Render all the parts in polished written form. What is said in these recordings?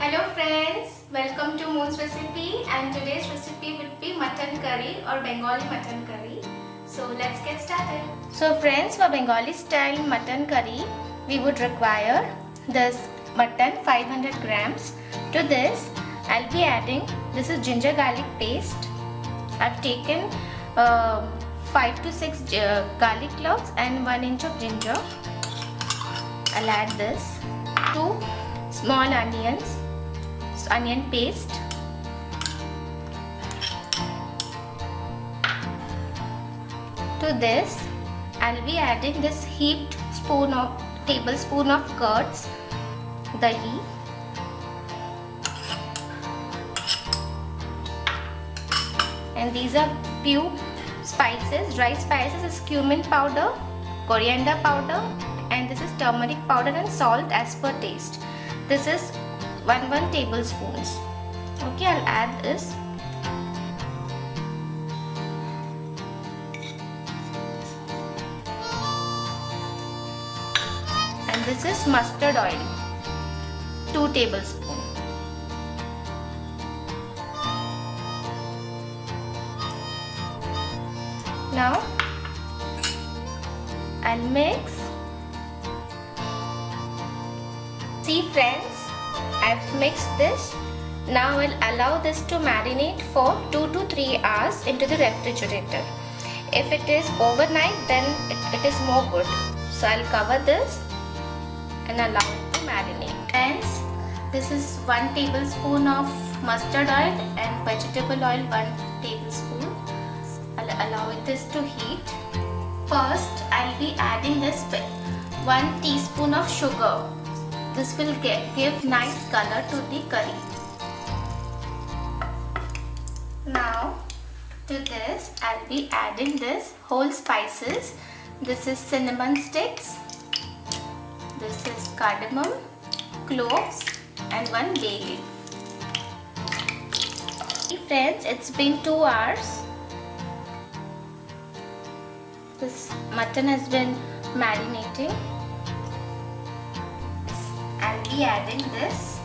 Hello friends, welcome to Moon's recipe, and today's recipe will be mutton curry or Bengali mutton curry. So let's get started. So friends, for Bengali style mutton curry, we would require this mutton 500 grams. To this, I'll be adding, this is ginger garlic paste. I've taken 5 to 6 garlic cloves and 1 inch of ginger. I'll add this. 2 small onions, onion paste. To this, I'll be adding this heaped tablespoon of curds, dahi. And these are few spices. Dry spices is cumin powder, coriander powder, and this is turmeric powder and salt as per taste. This is 1 tablespoons. Okay, I'll add this. And this is mustard oil, 2 tablespoons. Now I'll mix. See friends, I've mixed this. Now I'll allow this to marinate for 2 to 3 hours into the refrigerator. If it is overnight, then it is more good. So I'll cover this and allow it to marinate. Friends, this is 1 tablespoon of mustard oil and vegetable oil 1 tablespoon. I'll allow this to heat. First, I'll be adding this 1 teaspoon of sugar. This will give nice color to the curry. Now to this I'll be adding this whole spices. This is cinnamon sticks, this is cardamom, cloves and 1 bay leaf. Friends, it's been 2 hours. This mutton has been marinating. I'll be adding this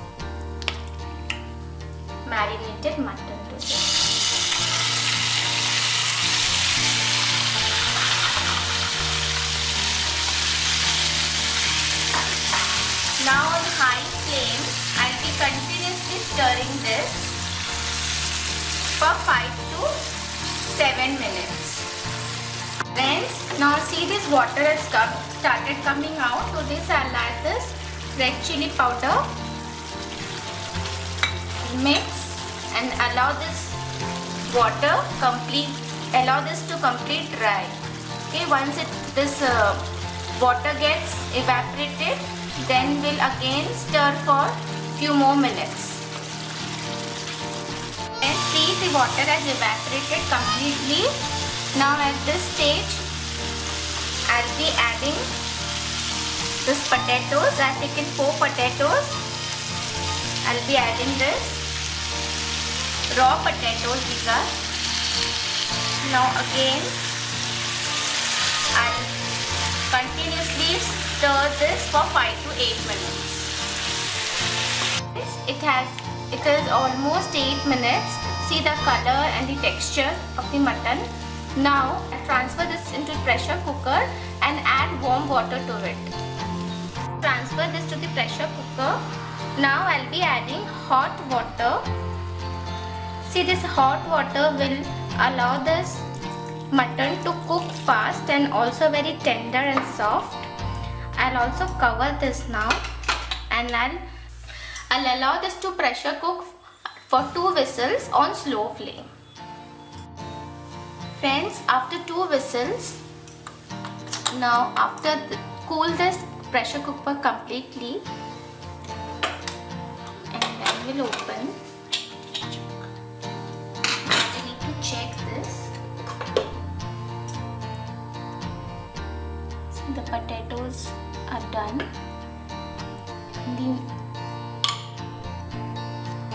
marinated mutton to this. Now on high flame, I'll be continuously stirring this for 5 to 7 minutes. Friends, now see this water has started coming out. To this I'll add this red chili powder. Mix and allow this to complete dry. Okay, once this water gets evaporated, then we'll again stir for few more minutes. And see, the water has evaporated completely. Now at this stage, I'll be adding this potatoes. I've taken 4 potatoes. I'll be adding this. Raw potatoes these are. Now again, I'll continuously stir this for 5 to 8 minutes. It is almost 8 minutes. See the color and the texture of the mutton. Now I'll transfer this into pressure cooker and add warm water to it. Transfer this to the pressure cooker. Now I'll be adding hot water. See, this hot water will allow this mutton to cook fast and also very tender and soft. I'll also cover this now and I'll allow this to pressure cook for 2 whistles on slow flame. Friends, after 2 whistles, now cool this pressure cooker completely and then we'll open. We need to check this. So the potatoes are done. The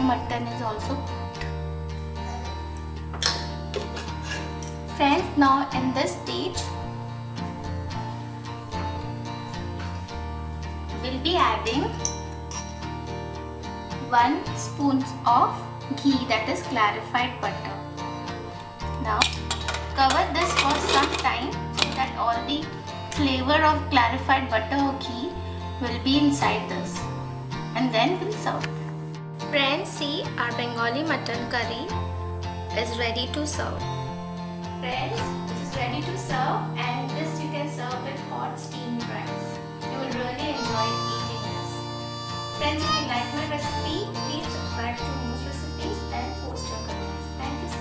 mutton is also cooked. Friends, now in this stage, we'll be adding 1 spoon of ghee, that is clarified butter. Now cover this for some time so that all the flavor of clarified butter or ghee will be inside this, and then we'll serve. Friends, see, our Bengali mutton curry is ready to serve. Friends, this is ready to serve, and this you can serve with hot steamed rice. You will really enjoy eating this. Friends, if you like my recipe, please subscribe to Moose Recipes and post your comments. Thank you so much.